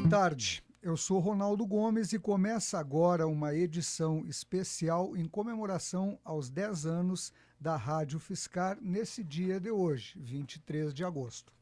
tarde, eu sou Ronaldo Gomes e começa agora uma edição especial em comemoração aos 10 anos da Rádio Fiscar nesse dia de hoje, 23 de agosto.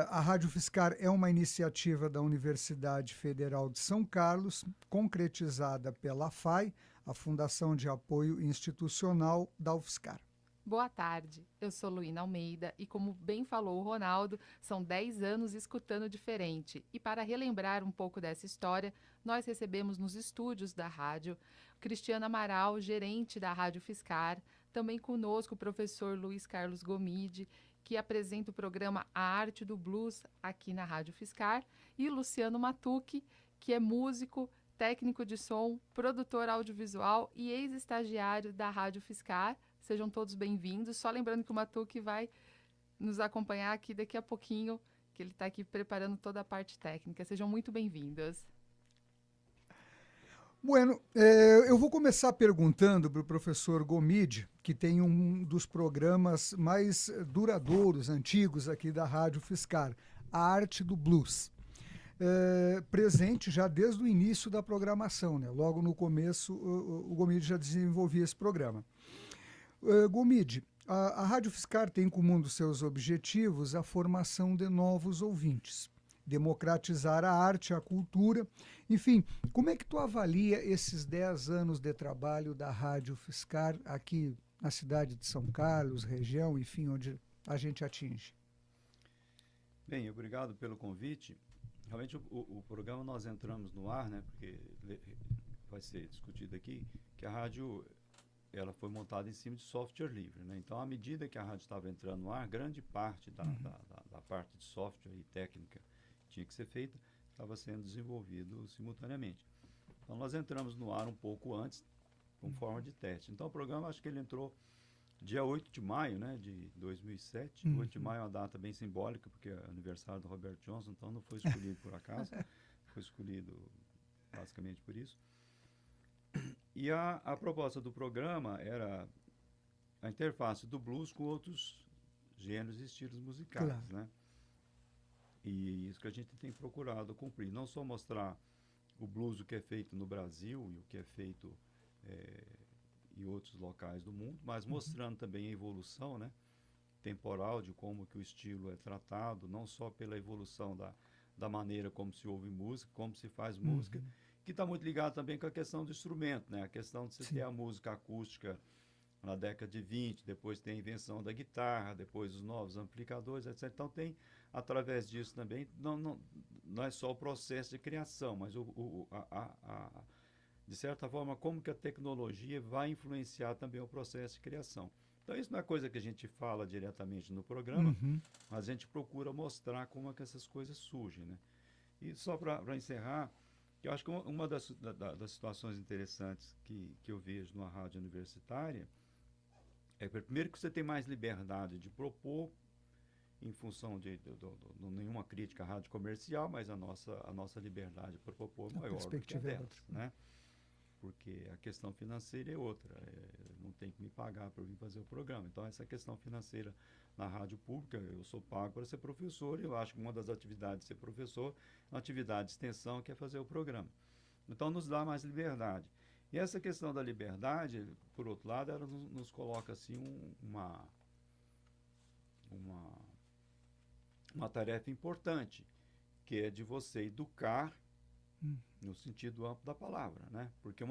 A Rádio Fiscar é uma iniciativa da Universidade Federal de São Carlos, concretizada pela FAI, a Fundação de Apoio Institucional da UFSCar. Boa tarde, eu sou Luína Almeida e, como bem falou o Ronaldo, são 10 anos escutando diferente. E para relembrar um pouco dessa história, nós recebemos nos estúdios da rádio Cristiano Amaral, gerente da Rádio Fiscar, também conosco o professor Luiz Carlos Gomide, que apresenta o programa A Arte do Blues aqui na Rádio Fiscar, e Luciano Matucci, que é músico, técnico de som, produtor audiovisual e ex-estagiário da Rádio Fiscar. Sejam todos bem-vindos. Só lembrando que o Matucci vai nos acompanhar aqui daqui a pouquinho, que ele está aqui preparando toda a parte técnica. Sejam muito bem-vindos. Bueno, eu vou começar perguntando para o professor Gomide, que tem um dos programas mais duradouros, antigos aqui da Rádio Fiscar, A Arte do Blues. Presente já desde o início da programação, né? Logo no começo o Gomide já desenvolvia esse programa. Gomide, a Rádio Fiscar tem como um dos seus objetivos a formação de novos ouvintes, democratizar a arte, a cultura. Enfim, como é que tu avalia esses 10 anos de trabalho da Rádio Fiscar aqui na cidade de São Carlos, região, enfim, onde a gente atinge? Bem, obrigado pelo convite. Realmente o programa nós entramos no ar, né, porque vai ser discutido aqui, que a rádio ela foi montada em cima de software livre, né? Então, à medida que a rádio estava entrando no ar, grande parte da parte de software e técnica que tinha que ser feita estava sendo desenvolvido simultaneamente. Então, nós entramos no ar um pouco antes, com forma de teste. Então, o programa, acho que ele entrou dia 8 de maio, né, de 2007. 8 de maio é uma data bem simbólica, porque é aniversário do Robert Johnson, então não foi escolhido por acaso, foi escolhido basicamente por isso. E a proposta do programa era a interface do blues com outros gêneros e estilos musicais, claro, né? E isso que a gente tem procurado cumprir. Não só mostrar o blues, o que é feito no Brasil e o que é feito em outros locais do mundo, mas mostrando também a evolução, né, temporal de como que o estilo é tratado, não só pela evolução da maneira como se ouve música, como se faz música, que está muito ligado também com a questão do instrumento, né? A questão de você ter a música acústica na década de 20, depois tem a invenção da guitarra, depois os novos amplificadores, etc. Então tem, através disso também, não é só o processo de criação, mas de certa forma, como que a tecnologia vai influenciar também o processo de criação. Então isso não é coisa que a gente fala diretamente no programa, mas a gente procura mostrar como é que essas coisas surgem, né? E só para encerrar, eu acho que uma das situações interessantes que eu vejo numa rádio universitária é, primeiro, que você tem mais liberdade de propor, em função de nenhuma crítica à rádio comercial, mas a nossa liberdade para propor é maior do que a delas, né? Porque a questão financeira é outra, não tem que me pagar para eu vir fazer o programa. Então, essa questão financeira na rádio pública, eu sou pago para ser professor, e eu acho que uma das atividades de ser professor é uma atividade de extensão, que é fazer o programa. Então, nos dá mais liberdade. E essa questão da liberdade, por outro lado, ela nos coloca assim uma tarefa importante, que é de você educar no sentido amplo da palavra, né? Porque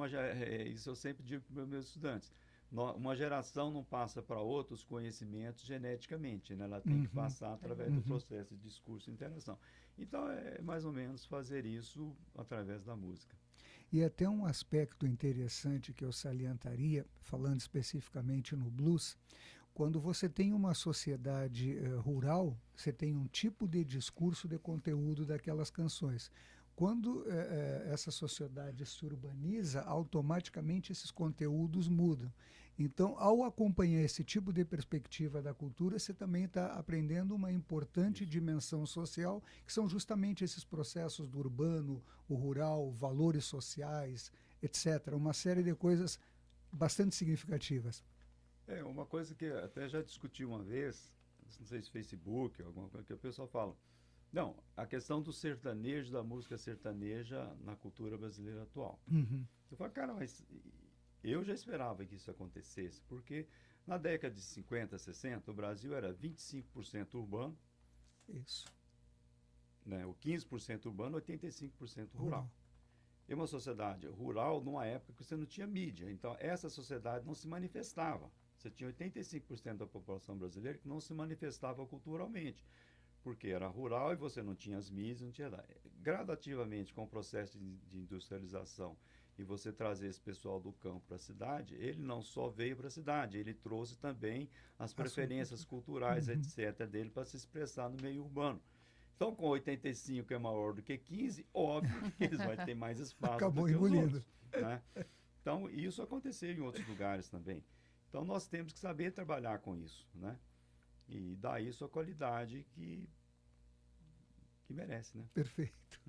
isso eu sempre digo para os meus estudantes, uma geração não passa para outros conhecimentos geneticamente, né? Ela tem que passar através do processo de discurso e interação. Então, é mais ou menos fazer isso através da música. E até um aspecto interessante que eu salientaria, falando especificamente no blues, quando você tem uma sociedade rural, você tem um tipo de discurso, de conteúdo daquelas canções. Quando essa sociedade se urbaniza, automaticamente esses conteúdos mudam. Então, ao acompanhar esse tipo de perspectiva da cultura, você também está aprendendo uma importante dimensão social, que são justamente esses processos do urbano, o rural, valores sociais, etc. Uma série de coisas bastante significativas. Uma coisa que até já discuti uma vez, não sei se Facebook, alguma coisa que o pessoal fala, Não, a questão do sertanejo, da música sertaneja na cultura brasileira atual. Uhum. Eu falo, cara, mas eu já esperava que isso acontecesse, porque na década de 50, 60, o Brasil era 25% urbano, Isso. né, o 15% urbano, 85% rural. E uma sociedade rural numa época que você não tinha mídia. Então, essa sociedade não se manifestava. Você tinha 85% da população brasileira que não se manifestava culturalmente, porque era rural e você não tinha as mídias, não tinha nada. Gradativamente, com o processo de industrialização e você trazer esse pessoal do campo para a cidade, ele não só veio para a cidade, ele trouxe também as preferências culturais, etc., dele para se expressar no meio urbano. Então, com 85 é maior do que 15, óbvio que eles vão ter mais espaço Acabou do que engolindo. os outros, né? Então, isso aconteceu em outros lugares também. Então, nós temos que saber trabalhar com isso, né? E dar isso a qualidade que merece, né? Perfeito.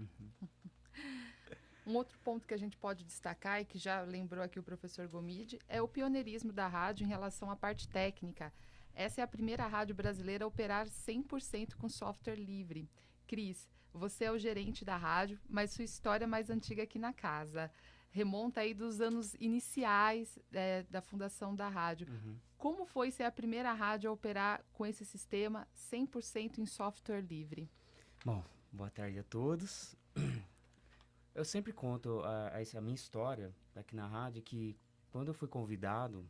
Um outro ponto que a gente pode destacar e que já lembrou aqui o professor Gomide é o pioneirismo da rádio em relação à parte técnica. Essa é a primeira rádio brasileira a operar 100% com software livre. Cris, você é o gerente da rádio, mas sua história é mais antiga aqui na casa. Remonta aí dos anos iniciais da fundação da rádio. Como foi ser a primeira rádio a operar com esse sistema 100% em software livre? Bom, boa tarde a todos. Eu sempre conto a minha história aqui na rádio, que quando eu fui convidado,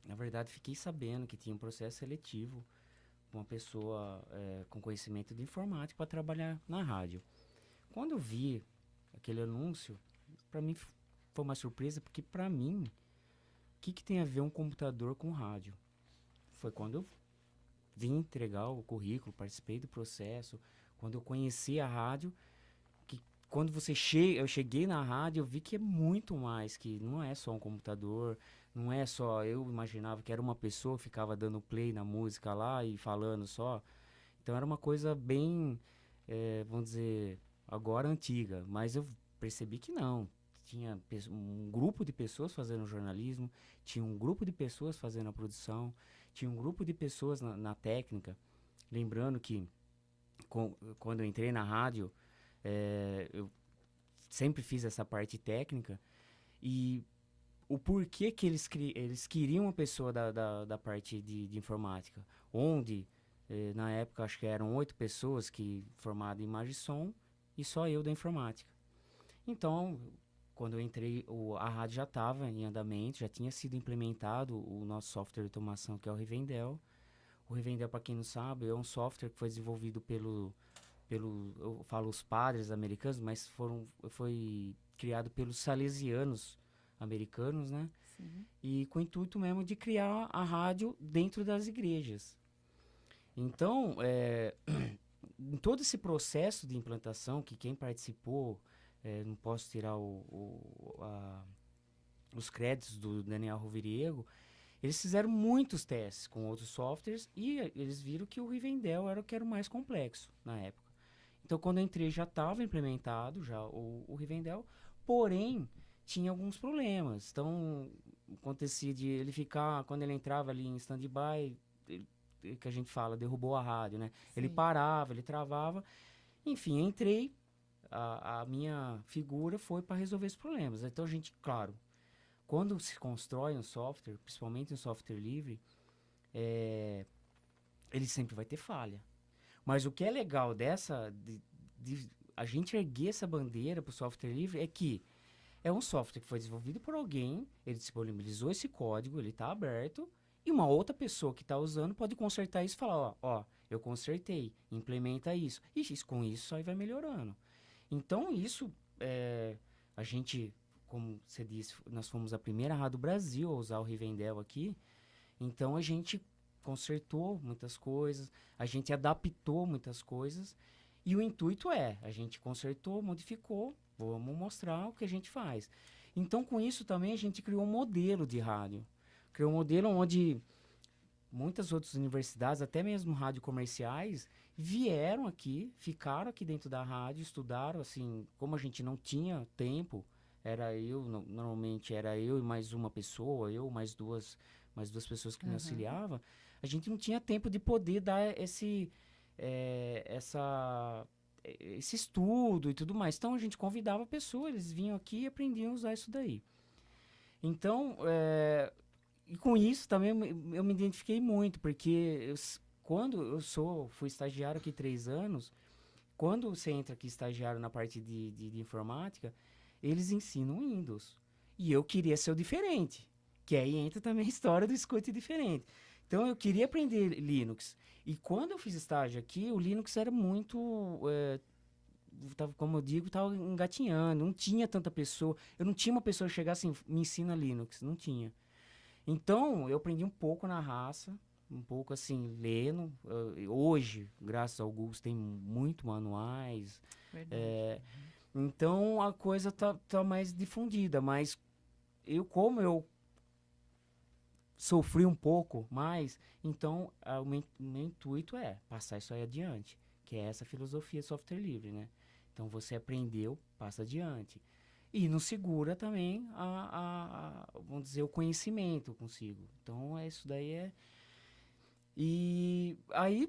na verdade fiquei sabendo que tinha um processo seletivo, uma pessoa com conhecimento de informática para trabalhar na rádio. Quando eu vi aquele anúncio, para mim foi uma surpresa, porque para mim, o que tem a ver um computador com rádio? Foi quando eu vim entregar o currículo, participei do processo, quando eu conheci a rádio, que quando eu cheguei na rádio, eu vi que é muito mais, que não é só um computador, não é só, eu imaginava que era uma pessoa que ficava dando play na música lá e falando só. Então era uma coisa bem, vamos dizer, agora antiga, mas eu percebi que não. Tinha um grupo de pessoas fazendo jornalismo, tinha um grupo de pessoas fazendo a produção, tinha um grupo de pessoas na técnica. Lembrando que quando eu entrei na rádio, eu sempre fiz essa parte técnica, e o porquê que eles queriam uma pessoa da parte de informática, onde na época acho que eram 8 pessoas formadas em imagem e som, e só eu da informática. Então, quando eu entrei, a rádio já estava em andamento, já tinha sido implementado o nosso software de automação, que é o Rivendell. O Rivendell, para quem não sabe, é um software que foi desenvolvido eu falo os padres americanos, mas foi criado pelos salesianos americanos, né? Sim. E com o intuito mesmo de criar a rádio dentro das igrejas. Então, em todo esse processo de implantação, que quem participou, não posso tirar os créditos do Daniel Roviriego, eles fizeram muitos testes com outros softwares e eles viram que o Rivendell era o mais complexo na época. Então, quando eu entrei, já estava implementado já o Rivendell, porém, tinha alguns problemas. Então, acontecia de ele ficar, quando ele entrava ali em stand-by, que a gente fala, derrubou a rádio, né? Sim. Ele parava, ele travava. Enfim, entrei, a minha figura foi para resolver esses problemas. Então, a gente, claro, quando se constrói um software, principalmente um software livre, ele sempre vai ter falha. Mas o que é legal de a gente erguer essa bandeira para o software livre é que é um software que foi desenvolvido por alguém, ele disponibilizou esse código, ele está aberto, e uma outra pessoa que está usando pode consertar isso e falar, ó, eu consertei, implementa isso. E com isso aí vai melhorando. Então isso, a gente, como você disse, nós fomos a primeira rádio do Brasil a usar o Rivendell aqui, então a gente consertou muitas coisas, a gente adaptou muitas coisas, e o intuito a gente consertou, modificou, vamos mostrar o que a gente faz. Então, com isso também, a gente criou um modelo de rádio. Criou um modelo onde muitas outras universidades, até mesmo rádio comerciais, vieram aqui, ficaram aqui dentro da rádio, estudaram, assim, como a gente não tinha tempo, normalmente era eu e mais uma pessoa, mais duas pessoas que me auxiliavam, a gente não tinha tempo de poder dar esse estudo e tudo mais. Então, a gente convidava pessoas, eles vinham aqui e aprendiam a usar isso daí. Então, e com isso também eu me identifiquei muito, porque quando fui estagiário aqui 3 anos, quando você entra aqui estagiário na parte de informática, eles ensinam Windows. E eu queria ser o diferente, que aí entra também a história do escute diferente. Então, eu queria aprender Linux. E quando eu fiz estágio aqui, o Linux era muito, como eu digo, estava engatinhando, não tinha tanta pessoa. Eu não tinha uma pessoa que chegasse assim, me ensina Linux, não tinha. Então, eu aprendi um pouco na raça, um pouco assim, lendo. Hoje, graças ao Google, tem muito manuais. Verdade. Então, a coisa tá mais difundida, mas como eu sofri um pouco mais, então o meu intuito é passar isso aí adiante, que é essa filosofia de software livre, né? Então, você aprendeu, passa adiante. E não segura também, vamos dizer, o conhecimento consigo. Então, isso daí E aí,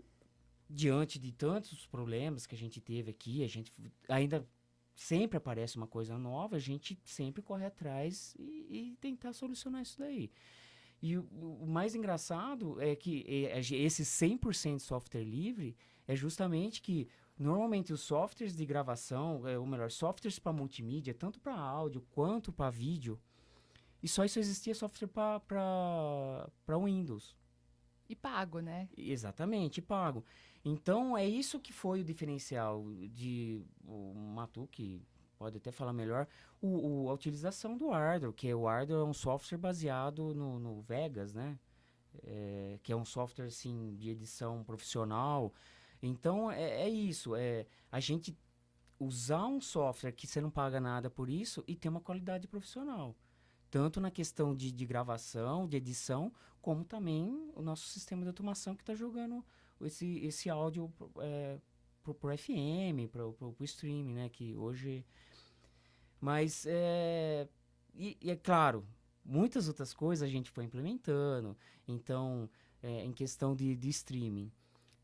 diante de tantos problemas que a gente teve aqui, a gente ainda sempre aparece uma coisa nova, a gente sempre corre atrás e tentar solucionar isso daí. E o mais engraçado é que esse 100% software livre é justamente que normalmente os softwares de gravação, ou melhor, softwares para multimídia, tanto para áudio quanto para vídeo, e só isso existia software para Windows. E pago, né? Exatamente, pago. Então, é isso que foi o diferencial o Matu, que pode até falar melhor, a utilização do Ardour, que o Ardour é um software baseado no Vegas, né? Que é um software, assim, de edição profissional. Então, é isso, a gente usar um software que você não paga nada por isso e ter uma qualidade profissional. Tanto na questão de gravação, de edição, como também o nosso sistema de automação que está jogando esse áudio pro FM, pro streaming, né? Que hoje... Mas, e é claro, muitas outras coisas a gente foi implementando. Então, em questão de streaming,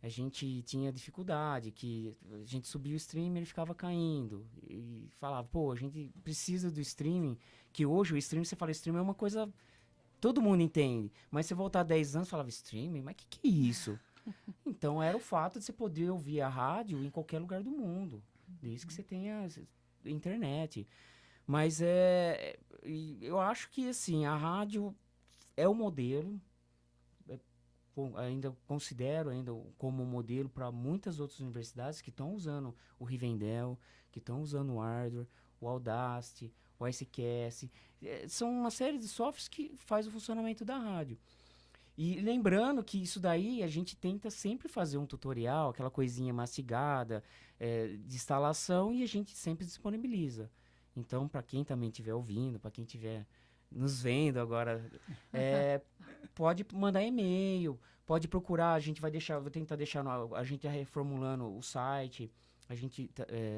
a gente tinha dificuldade, que a gente subia o streaming e ele ficava caindo. E falava, pô, a gente precisa do streaming, que hoje o streaming, você fala streaming é uma coisa... Todo mundo entende. Mas você voltar 10 anos e falava, streaming? Mas que é isso? Então, era o fato de você poder ouvir a rádio em qualquer lugar do mundo. Desde que você tenha internet. Mas eu acho que, assim, a rádio é o modelo... ainda considero como modelo para muitas outras universidades que estão usando o Rivendell, que estão usando o Ardour, o Audacity, o ICQS. São uma série de softwares que faz o funcionamento da rádio. E lembrando que isso daí a gente tenta sempre fazer um tutorial, aquela coisinha mastigada, de instalação, e a gente sempre disponibiliza. Então, para quem também estiver ouvindo, para quem estiver nos vendo agora, pode mandar e-mail, pode procurar, a gente vou tentar deixar, a gente está reformulando o site, a gente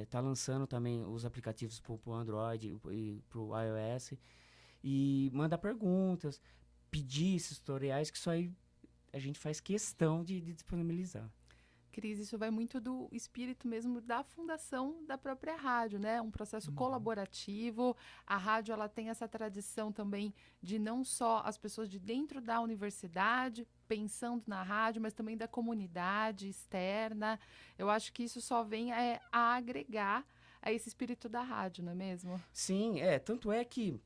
tá lançando também os aplicativos para o Android e para o iOS, e mandar perguntas, pedir esses tutoriais, que isso aí a gente faz questão de disponibilizar. Cris, isso vai muito do espírito mesmo da fundação da própria rádio, né? Um processo colaborativo. A rádio, ela tem essa tradição também de não só as pessoas de dentro da universidade pensando na rádio, mas também da comunidade externa. Eu acho que isso só vem a agregar a esse espírito da rádio, não é mesmo? Sim, tanto é que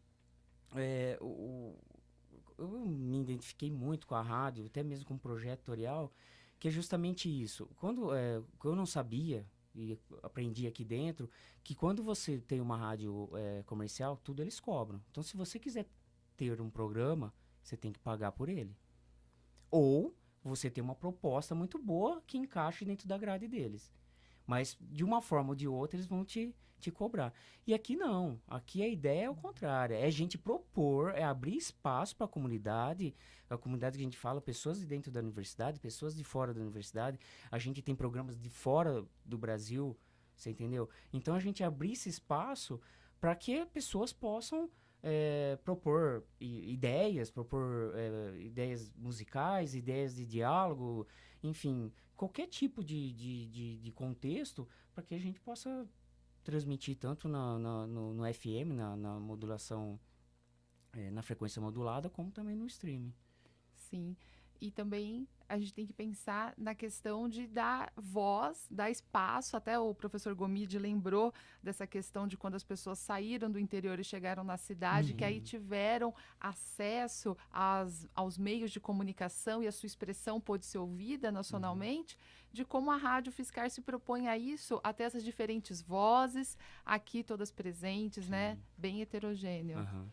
eu me identifiquei muito com a rádio, até mesmo com o projeto tutorial, que é justamente isso. Quando eu não sabia, e aprendi aqui dentro, que quando você tem uma rádio comercial, tudo eles cobram. Então, se você quiser ter um programa, você tem que pagar por ele. Ou você tem uma proposta muito boa que encaixe dentro da grade deles. Mas, de uma forma ou de outra, eles vão te cobrar. E aqui não. Aqui a ideia é o contrário. É a gente propor, é abrir espaço para a comunidade que a gente fala, pessoas de dentro da universidade, pessoas de fora da universidade. A gente tem programas de fora do Brasil, você entendeu? Então, a gente abrir esse espaço para que pessoas possam propor ideias musicais, ideias de diálogo. enfim, qualquer tipo de contexto para que a gente possa transmitir tanto no FM, na modulação, na frequência modulada, como também no streaming. Sim. E também a gente tem que pensar na questão de dar voz, dar espaço. Até o professor Gomide lembrou dessa questão de quando as pessoas saíram do interior e chegaram na cidade, que aí tiveram acesso aos meios de comunicação e a sua expressão pôde ser ouvida nacionalmente, de como a Rádio Fiscar se propõe a isso, até essas diferentes vozes, aqui todas presentes, né? Bem heterogêneo. Aham.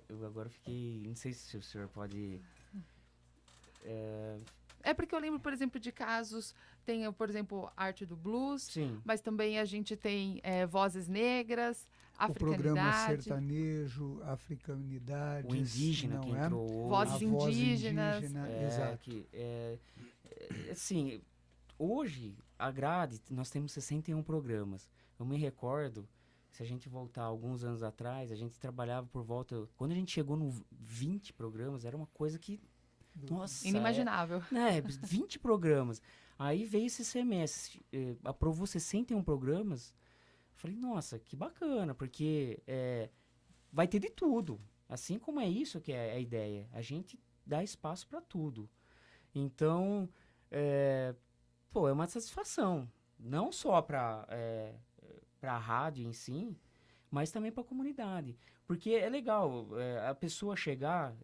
Eu agora fiquei... Não sei se o senhor pode... É porque eu lembro, por exemplo, de casos, tem, por exemplo, Arte do Blues, Sim. mas também a gente tem Vozes Negras, O programa Africanidade, sertanejo, africanidades. O indígena não que é? entrou hoje. Vozes A voz indígenas. indígena, É, exato. Assim, hoje, a grade, nós temos 61 programas. Eu me recordo, se a gente voltar alguns anos atrás, a gente trabalhava por volta... Quando a gente chegou no 20 programas, era uma coisa que... Nossa, Inimaginável. 20 programas. Aí veio esse semestre, aprovou 61 programas. Falei, nossa, que bacana, porque vai ter de tudo. Assim como é isso que é a ideia. A gente dá espaço para tudo. Então, é uma satisfação. Não só para a rádio em si, mas também para a comunidade. Porque é legal a pessoa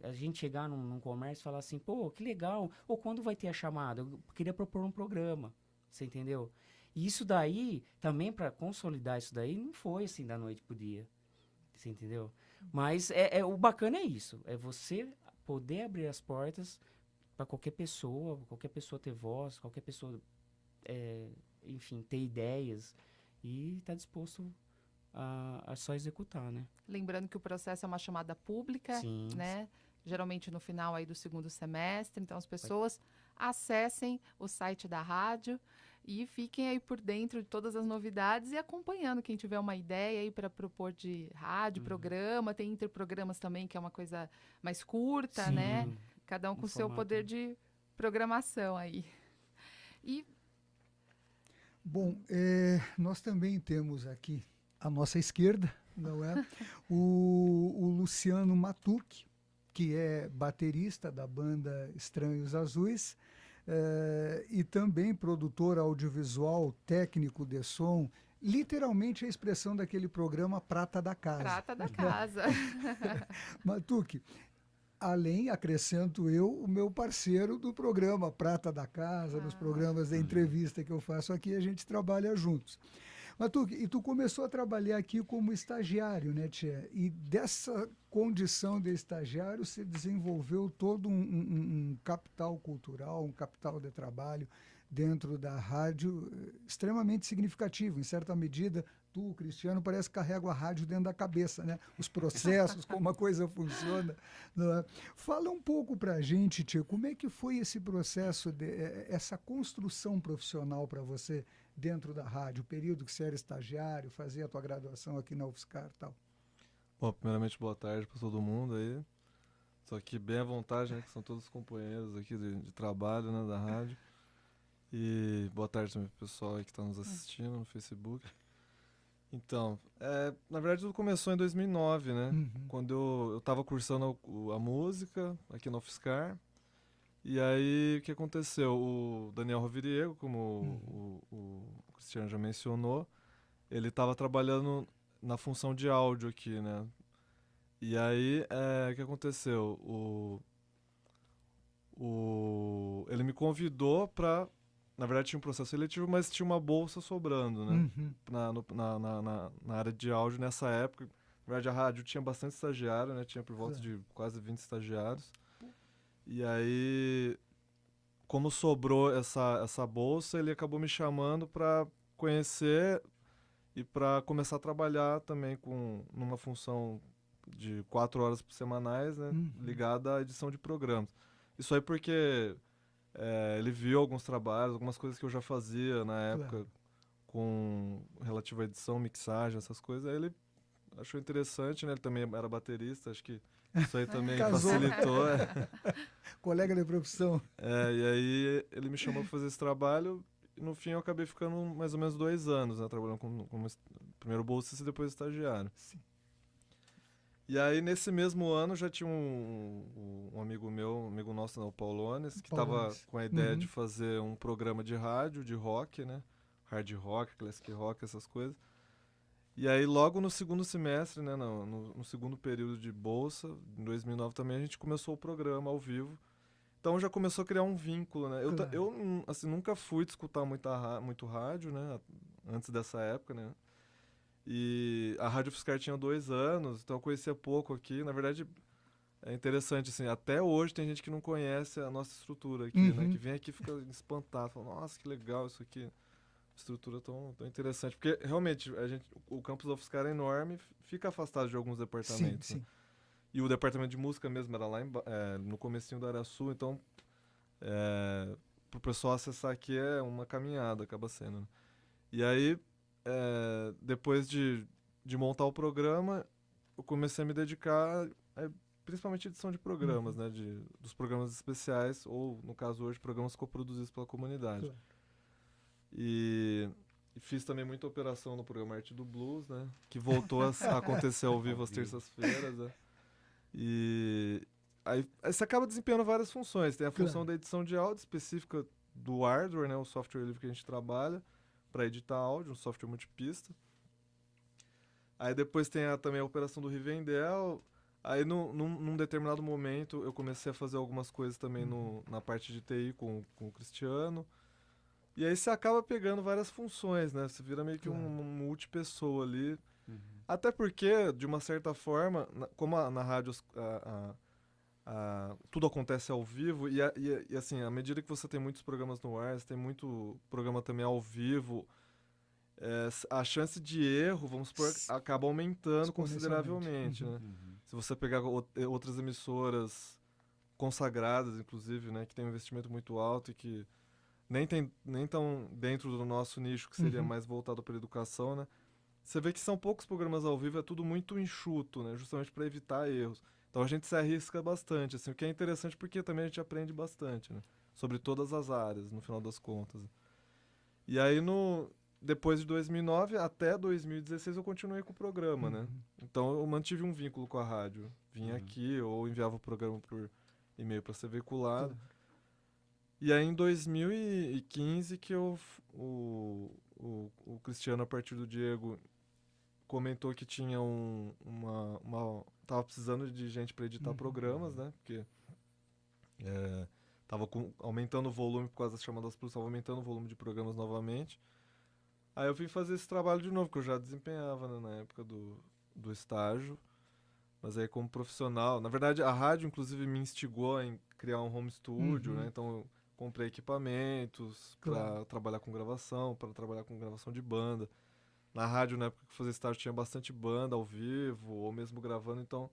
a gente chegar num comércio e falar assim, pô, que legal, ou quando vai ter a chamada? Eu queria propor um programa, você entendeu? E isso daí, também para consolidar isso daí, não foi assim da noite pro dia, você entendeu? Mas o bacana é isso, é você poder abrir as portas para qualquer pessoa ter voz, qualquer pessoa, enfim, ter ideias e estar disposto a só executar, né? Lembrando que o processo é uma chamada pública, Sim. né? Geralmente no final aí do segundo semestre. Então, as pessoas acessem o site da rádio e fiquem aí por dentro de todas as novidades e acompanhando quem tiver uma ideia aí para propor de rádio, programa. Tem interprogramas também, que é uma coisa mais curta, Sim. né? Cada um com Um o seu formato. poder de programação aí. E Bom, nós também temos aqui à nossa esquerda, não é? o Luciano Matucci, que é baterista da banda Estranhos Azuis, e também produtor audiovisual, técnico de som, literalmente a expressão daquele programa Prata da Casa. Prata da Casa. Matucci, além, acrescento eu, o meu parceiro do programa Prata da Casa, nos programas de entrevista que eu faço aqui, a gente trabalha juntos. Matucci, e tu começou a trabalhar aqui como estagiário, né, Tchê? E dessa condição de estagiário, você desenvolveu todo um capital cultural, um capital de trabalho dentro da rádio extremamente significativo. Em certa medida, tu, Cristiano, parece que carrega a rádio dentro da cabeça, né? Os processos, como a coisa funciona. Não é? Fala um pouco para a gente, Tchê, como é que foi esse processo, essa construção profissional para você dentro da rádio, o período que você era estagiário, fazia a tua graduação aqui na UFSCar e tal? Bom, primeiramente, boa tarde para todo mundo aí. Estou aqui bem à vontade, né, que são todos os companheiros aqui de trabalho, né, da rádio. E boa tarde também pro pessoal aí que está nos assistindo no Facebook. Então, na verdade tudo começou em 2009, né? Quando eu estava cursando a música aqui na UFSCar. E aí, o que aconteceu? O Daniel Roviriego, como o Cristiano já mencionou, ele estava trabalhando na função de áudio aqui, né? E aí, o que aconteceu? Ele me convidou para... Na verdade, tinha um processo seletivo, mas tinha uma bolsa sobrando, né? Na área de áudio nessa época. Na verdade, a rádio tinha bastante estagiário, né? Tinha por volta de quase 20 estagiários. E aí, como sobrou essa bolsa, ele acabou me chamando para conhecer e para começar a trabalhar também numa função de 4 horas semanais, né, ligada à edição de programas. Isso aí porque ele viu alguns trabalhos, algumas coisas que eu já fazia na época, com relativa à edição, mixagem, essas coisas. Aí ele achou interessante, né? Ele também era baterista, acho que Isso aí também Casou. facilitou. Colega de profissão. E aí ele me chamou para fazer esse trabalho e no fim eu acabei ficando mais ou menos 2 anos, né, trabalhando como primeiro bolsista e depois estagiário. Sim. E aí nesse mesmo ano já tinha um amigo meu, um amigo nosso, o Paulones, que estava com a ideia de fazer um programa de rádio, de rock, né? Hard rock, classic rock, essas coisas. E aí logo no segundo semestre, né, no segundo período de bolsa, em 2009 também, a gente começou o programa ao vivo. Então já começou a criar um vínculo, né? Eu assim, nunca fui de escutar muito rádio, né? Antes dessa época, né? E a Rádio UFSCar tinha 2 anos, então eu conhecia pouco aqui. Na verdade, é interessante, assim, até hoje tem gente que não conhece a nossa estrutura aqui, né? Que vem aqui e fica espantado, fala, nossa, que legal isso aqui. Estrutura tão interessante. Porque, realmente, o campus da UFSCar é enorme, fica afastado de alguns departamentos. Sim, né? E o departamento de música mesmo era lá no comecinho da área sul, então pro pessoal acessar aqui é uma caminhada, acaba sendo. Né? E aí, depois de montar o programa, eu comecei a me dedicar principalmente à edição de programas, né? Dos programas especiais, ou, no caso hoje, programas coproduzidos pela comunidade. Claro. E fiz também muita operação no programa Arte do Blues, né? Que voltou a acontecer ao vivo às terças-feiras, né? E aí você acaba desempenhando várias funções. Tem a função da edição de áudio específica do hardware, né? O software livre que a gente trabalha para editar áudio, um software multipista. Aí depois tem também a operação do Rivendell. Aí num determinado momento eu comecei a fazer algumas coisas também na parte de TI com o Cristiano. E aí você acaba pegando várias funções, né? Você vira meio que um multipessoa ali. Até porque, de uma certa forma, como na rádio tudo acontece ao vivo, e assim, à medida que você tem muitos programas no ar, você tem muito programa também ao vivo, a chance de erro, vamos supor, acaba aumentando consideravelmente, né? Se você pegar outras emissoras consagradas, inclusive, né, que tem um investimento muito alto e que nem tão dentro do nosso nicho, que seria mais voltado para a educação, né? Você vê que são poucos programas ao vivo, é tudo muito enxuto, né? Justamente para evitar erros. Então a gente se arrisca bastante, assim, o que é interessante porque também a gente aprende bastante, né? Sobre todas as áreas, no final das contas. E aí, depois de 2009 até 2016, eu continuei com o programa, né? Então eu mantive um vínculo com a rádio. Vinha aqui ou enviava o programa por e-mail para ser veiculado. E aí, em 2015, que o Cristiano, a partir do Diego, comentou que tinha tava precisando de gente para editar programas, né? Porque tava aumentando o volume por causa das chamadas plus, tava aumentando o volume de programas novamente. Aí eu vim fazer esse trabalho de novo, que eu já desempenhava, né, na época do estágio. Mas aí como profissional... Na verdade, a rádio, inclusive, me instigou em criar um home studio, né? Então eu comprei equipamentos para trabalhar com gravação, para trabalhar com gravação de banda. Na rádio, na época que eu fazia estágio, tinha bastante banda ao vivo, ou mesmo gravando. Então,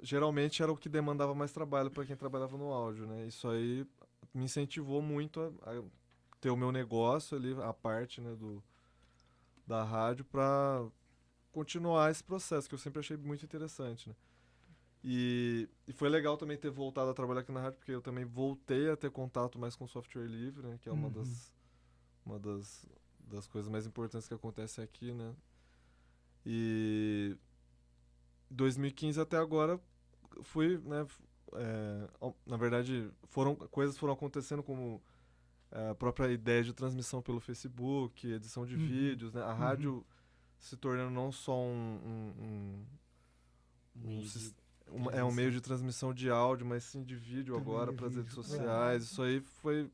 geralmente era o que demandava mais trabalho para quem trabalhava no áudio, né? Isso aí me incentivou muito a ter o meu negócio ali, a parte, né, da rádio, para continuar esse processo, que eu sempre achei muito interessante, né? E foi legal também ter voltado a trabalhar aqui na rádio, porque eu também voltei a ter contato mais com software livre, né? Que é uma das coisas mais importantes que acontece aqui, né? E 2015 até agora fui, né? Na verdade, coisas foram acontecendo, como a própria ideia de transmissão pelo Facebook, edição de vídeos, né? A rádio se tornando não só um meio de transmissão de áudio, mas sim de vídeo agora para as redes sociais. Isso aí foi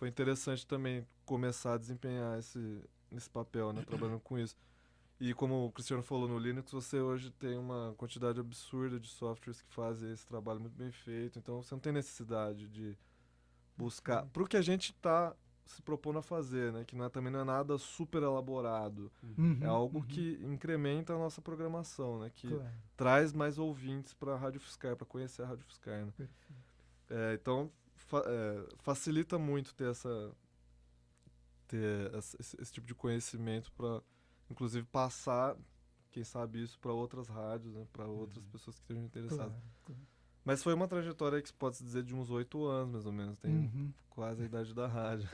interessante também começar a desempenhar esse papel, né? Trabalhando com isso. E como o Cristiano falou, no Linux você hoje tem uma quantidade absurda de softwares que fazem esse trabalho muito bem feito. Então você não tem necessidade de buscar... Para o que a gente está se propondo a fazer, né? Que também não é nada super elaborado. É algo que incrementa a nossa programação, né? Que traz mais ouvintes para a Rádio UFSCar, para conhecer a Rádio UFSCar, né? Então, facilita muito ter esse tipo de conhecimento para, inclusive, passar quem sabe, isso para outras rádios, né, para outras pessoas que estejam interessadas. Claro. Mas foi uma trajetória que pode-se dizer de uns 8 anos, mais ou menos. Tem quase a idade da rádio.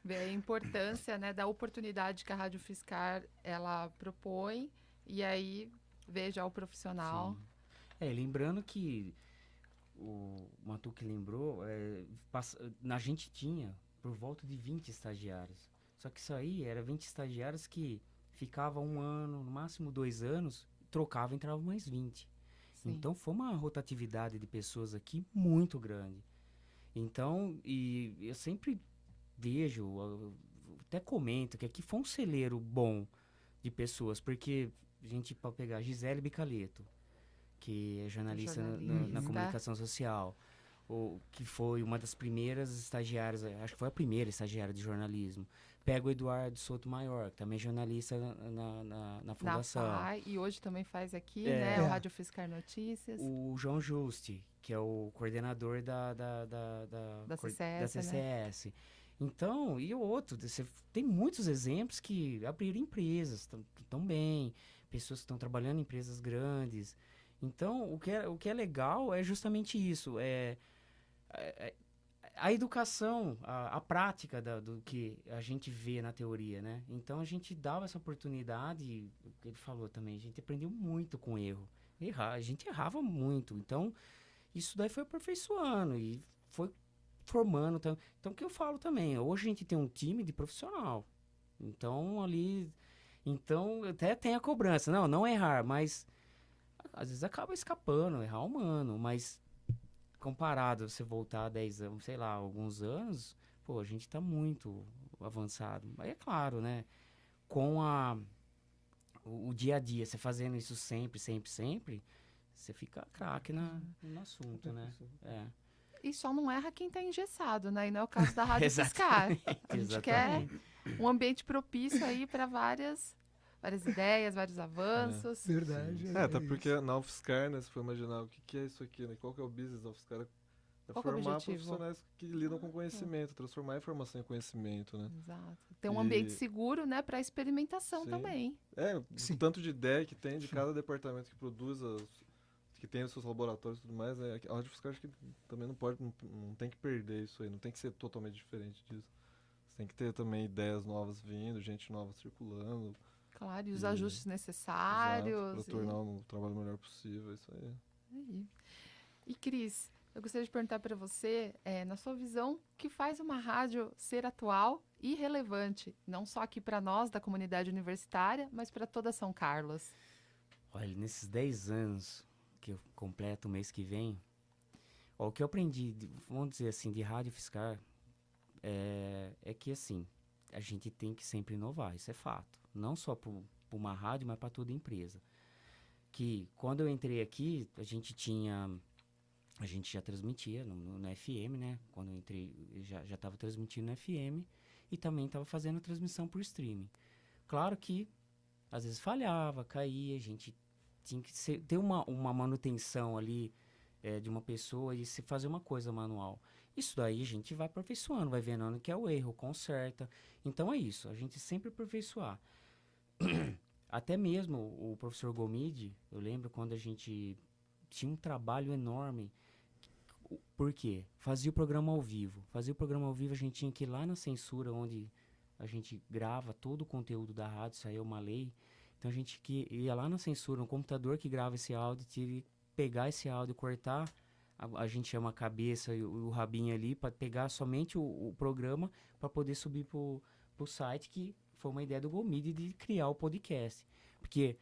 Vê a importância, né, da oportunidade que a Rádio Fiscar ela propõe, e aí veja o profissional. Lembrando que o Matuque lembrou, a gente tinha por volta de 20 estagiários. Só que isso aí era 20 estagiários que ficavam 1 ano, no máximo 2 anos, trocava, entrava mais 20. Sim. Então foi uma rotatividade de pessoas aqui muito grande. Então, e eu sempre vejo, até comento que aqui foi um celeiro bom de pessoas, porque a gente pode pegar Gisele Bicaleto, que é jornalista na comunicação social, que foi uma das primeiras estagiárias, acho que foi a primeira estagiária de jornalismo. Pega o Eduardo Souto Maior, que também é jornalista na Fundação. Na FAI, e hoje também faz aqui, né, o Rádio Fiscar Notícias. O João Juste, que é o coordenador da CCS. Né? Então, e o outro, você tem muitos exemplos que abriram empresas, estão bem, pessoas que estão trabalhando em empresas grandes. Então, o que é legal é justamente isso, a educação, a prática do que a gente vê na teoria, né? Então, a gente dava essa oportunidade, o que ele falou também, a gente aprendeu muito com erro. A gente errava muito. Então, isso daí foi aperfeiçoando e foi formando. Então, o que eu falo também, hoje a gente tem um time de profissional. Então, até tem a cobrança. Não errar, mas às vezes acaba escapando, errar humano, mas comparado a você voltar 10 anos, sei lá, alguns anos, pô, a gente tá muito avançado. Mas é claro, né? Com o dia a dia, você fazendo isso sempre, você fica craque no assunto, né? E só não erra quem tá engessado, né? E não é o caso da Rádio Fiscar. A gente quer um ambiente propício aí para várias ideias, vários avanços. Verdade. Até porque na UFSCar, né, se for imaginar o que é isso aqui, né? Qual que é o business da UFSCar? É formar profissionais que lidam com conhecimento, transformar a informação em conhecimento, né? Exato. Ter um ambiente seguro, né, para experimentação também. O tanto de ideia que tem de cada departamento que produz, que tem os seus laboratórios e tudo mais, né? A Rádio Fiscal acho que também não tem que perder isso aí, não tem que ser totalmente diferente disso. Você tem que ter também ideias novas vindo, gente nova circulando. Claro, e os ajustes necessários. Para tornar o trabalho melhor possível, isso aí. E Cris, eu gostaria de perguntar para você, na sua visão, o que faz uma rádio ser atual e relevante, não só aqui para nós da comunidade universitária, mas para toda São Carlos? Olha, nesses 10 anos que eu completo o mês que vem, o que eu aprendi, vamos dizer assim, de Rádio Fiscar, é que assim, a gente tem que sempre inovar, isso é fato. Não só para uma rádio, mas para toda empresa. Que quando eu entrei aqui, a gente já transmitia no FM, né? Quando eu entrei, já estava transmitindo no FM e também estava fazendo transmissão por streaming. Claro que às vezes falhava, caía, a gente tinha que ter uma manutenção ali de uma pessoa e se fazer uma coisa manual. Isso daí a gente vai aperfeiçoando, vai vendo onde que é o erro, conserta. Então é isso, a gente sempre aperfeiçoar. Até mesmo o professor Gomide, eu lembro quando a gente tinha um trabalho enorme. Por quê? Fazia o programa ao vivo. A gente tinha que ir lá na censura, onde a gente grava todo o conteúdo da rádio, saiu uma lei. Então a gente ia lá na censura, no computador que grava esse áudio, tive que pegar esse áudio, cortar, a gente chama a cabeça e o rabinho ali, para pegar somente o programa, para poder subir pro site, que foi uma ideia do Gomide de criar o podcast. Porque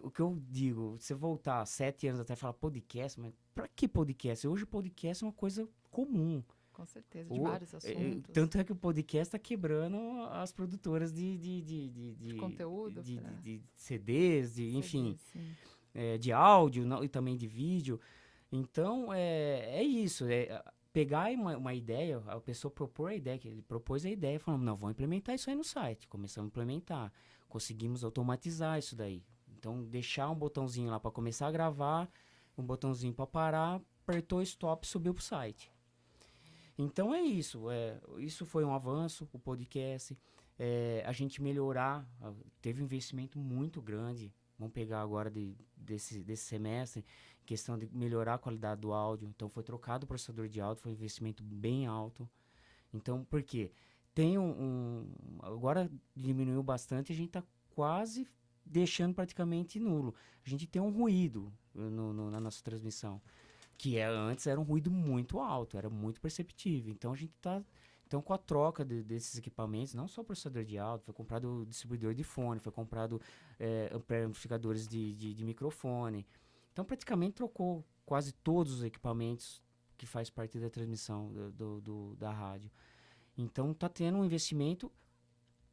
o que eu digo, você voltar 7 anos até e falar podcast, mas pra que podcast? Hoje o podcast é uma coisa comum. Com certeza, de vários assuntos. Tanto é que o podcast está quebrando as produtoras de conteúdo, de CDs, enfim, de áudio e também de vídeo. Então, é isso. Pegar uma ideia, a pessoa propor a ideia, que ele propôs a ideia, falando, não, vamos implementar isso aí no site. Começamos a implementar. Conseguimos automatizar isso daí. Então, deixar um botãozinho lá para começar a gravar, um botãozinho para parar, apertou stop, subiu para o site. Então, é isso. Isso foi um avanço, o podcast. a gente melhorar, teve um investimento muito grande, vamos pegar agora desse semestre, questão de melhorar a qualidade do áudio, então foi trocado o processador de áudio, foi um investimento bem alto. Então, por quê? Tem agora diminuiu bastante, a gente está quase deixando praticamente nulo. A gente tem um ruído na nossa transmissão, que antes era um ruído muito alto, era muito perceptível. Então, a gente está... Então, com a troca desses equipamentos, não só o processador de áudio, foi comprado o distribuidor de fone, foi comprado amplificadores de microfone. Então, praticamente trocou quase todos os equipamentos que faz parte da transmissão da rádio. Então, está tendo um investimento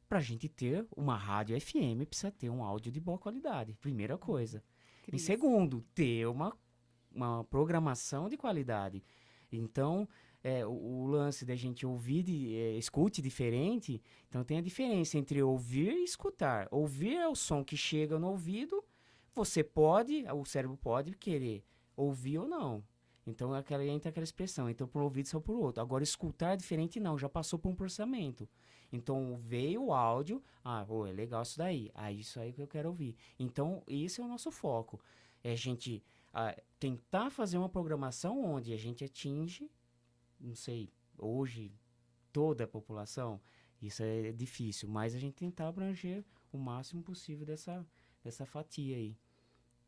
para a gente ter uma rádio FM, precisa ter um áudio de boa qualidade, primeira coisa. Em segundo, ter uma programação de qualidade. Então, o lance da gente ouvir, escute diferente, então tem a diferença entre ouvir e escutar. Ouvir é o som que chega no ouvido, o cérebro pode querer ouvir ou não. Então, entra aquela expressão, então por um ouvido só por outro. Agora, escutar diferente não, já passou por um processamento. Então, veio o áudio, é legal isso daí, isso aí que eu quero ouvir. Então, esse é o nosso foco. É a gente tentar fazer uma programação onde a gente atinge, não sei, hoje, toda a população. Isso é difícil, mas a gente tentar abranger o máximo possível dessa fatia aí.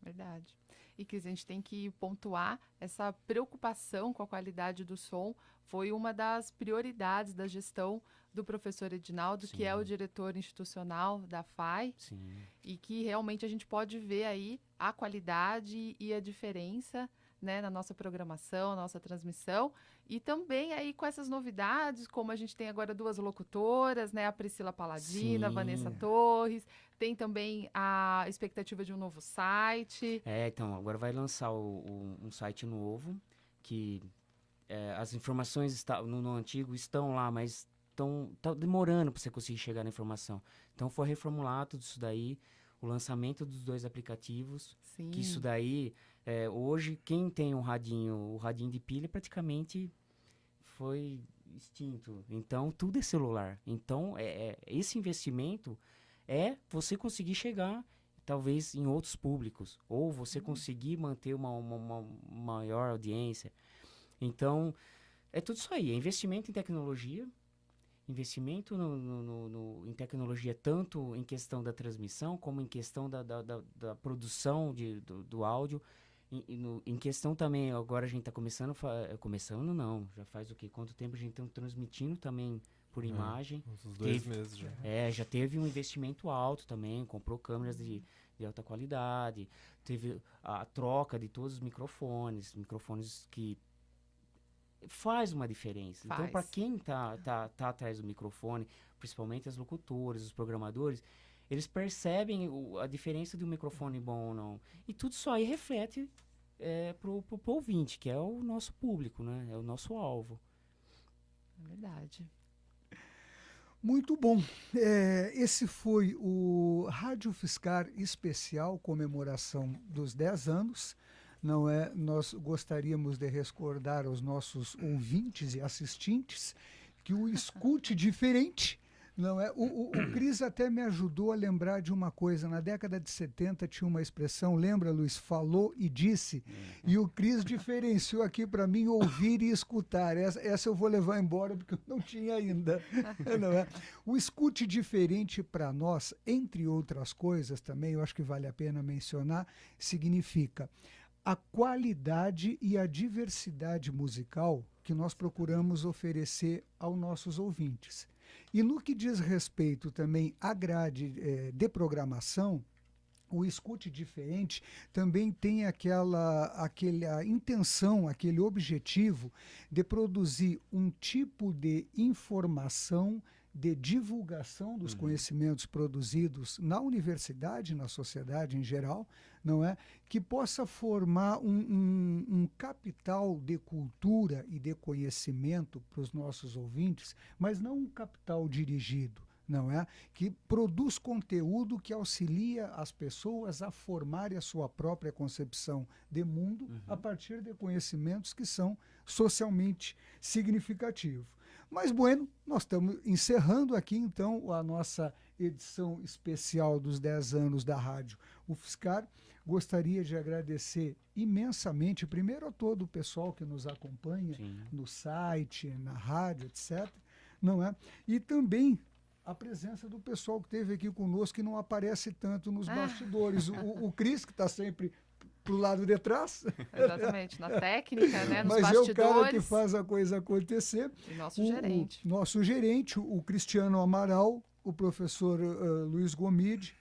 Verdade. E que a gente tem que pontuar essa preocupação com a qualidade do som foi uma das prioridades da gestão do professor Edinaldo, Sim. que é o diretor institucional da FAI. Sim. E que realmente a gente pode ver aí a qualidade e a diferença, né, na nossa programação, na nossa transmissão, e também aí com essas novidades, como a gente tem agora 2 locutoras, né, a Priscila Paladino, a Vanessa Torres, tem também a expectativa de um novo site. Então, agora vai lançar um site novo, que as informações no antigo estão lá, mas tá demorando para você conseguir chegar na informação. Então, foi reformular tudo isso daí, o lançamento dos 2 aplicativos, Sim. que isso daí... hoje, quem tem o radinho de pilha praticamente foi extinto. Então, tudo é celular. Então, esse investimento é você conseguir chegar, talvez, em outros públicos. Ou você conseguir manter uma maior audiência. Então, é tudo isso aí. É investimento em tecnologia. Investimento em tecnologia, tanto em questão da transmissão, como em questão da produção do áudio. Em questão também, agora a gente está começando não, já faz o quê? Quanto tempo a gente está transmitindo também por imagem? Uns 2 meses já. Já teve um investimento alto também, comprou câmeras de alta qualidade, teve a troca de todos os microfones que faz uma diferença. Então, para quem tá atrás do microfone, principalmente as locutoras, os programadores, eles percebem a diferença de um microfone bom ou não. E tudo isso aí reflete pro ouvinte, que é o nosso público, né? É o nosso alvo. É verdade. Muito bom. Esse foi o Rádio Fiscar Especial Comemoração dos 10 anos. Não é? Nós gostaríamos de recordar aos nossos ouvintes e assistentes que o escute diferente. Não é? O Cris até me ajudou a lembrar de uma coisa. Na década de 70 tinha uma expressão, lembra, Luiz? Falou e disse. E o Cris diferenciou aqui para mim ouvir e escutar. Essa eu vou levar embora porque eu não tinha ainda. Não é? O escute diferente para nós, entre outras coisas também, eu acho que vale a pena mencionar, significa a qualidade e a diversidade musical que nós procuramos oferecer aos nossos ouvintes. E no que diz respeito também à grade de programação, o escute diferente também tem aquela intenção, aquele objetivo de produzir um tipo de informação, de divulgação dos conhecimentos produzidos na universidade, na sociedade em geral, não é? Que possa formar um capital de cultura e de conhecimento para os nossos ouvintes, mas não um capital dirigido, não é? Que produz conteúdo que auxilia as pessoas a formarem a sua própria concepção de mundo a partir de conhecimentos que são socialmente significativos. Mas, bueno, nós estamos encerrando aqui, então, a nossa edição especial dos 10 anos da Rádio UFSCar. Gostaria de agradecer imensamente, primeiro a todo o pessoal que nos acompanha no site, na rádio, etc. Não é? E também a presença do pessoal que esteve aqui conosco, que não aparece tanto nos bastidores. O Cris, que está sempre pro lado de trás. Exatamente, na técnica, né, nos mas bastidores. É o cara que faz a coisa acontecer. E nosso gerente. O nosso gerente, o Cristiano Amaral, o professor Luiz Gomide,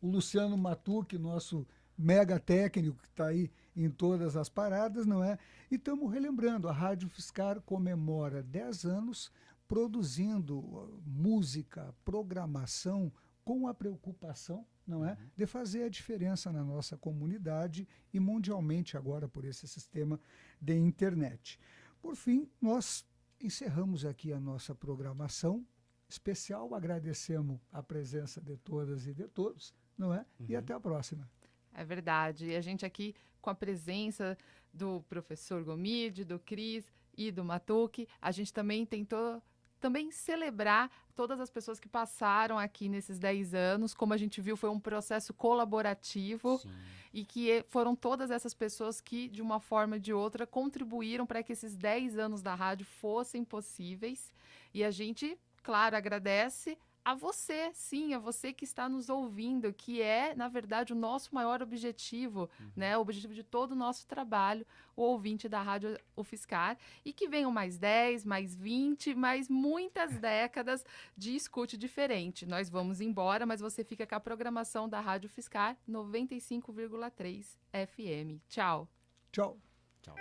o Luciano Matucci, nosso mega técnico que está aí em todas as paradas, não é? E estamos relembrando, a Rádio UFSCar comemora 10 anos produzindo música, programação, com a preocupação, não é, de fazer a diferença na nossa comunidade e mundialmente agora por esse sistema de internet. Por fim, nós encerramos aqui a nossa programação especial, agradecemos a presença de todas e de todos, não é? E até a próxima. É verdade. E a gente aqui, com a presença do professor Gomide, do Cris e do Matucci, a gente também tentou celebrar todas as pessoas que passaram aqui nesses 10 anos. Como a gente viu, foi um processo colaborativo. Sim. E que foram todas essas pessoas que, de uma forma ou de outra, contribuíram para que esses 10 anos da rádio fossem possíveis. E a gente, claro, agradece a você, sim, a você que está nos ouvindo, que é, na verdade, o nosso maior objetivo, né? O objetivo de todo o nosso trabalho, o ouvinte da Rádio UFSCar, e que venham mais 10, mais 20, mais muitas décadas de escute diferente. Nós vamos embora, mas você fica com a programação da Rádio UFSCar 95,3 FM. Tchau. Tchau. Tchau.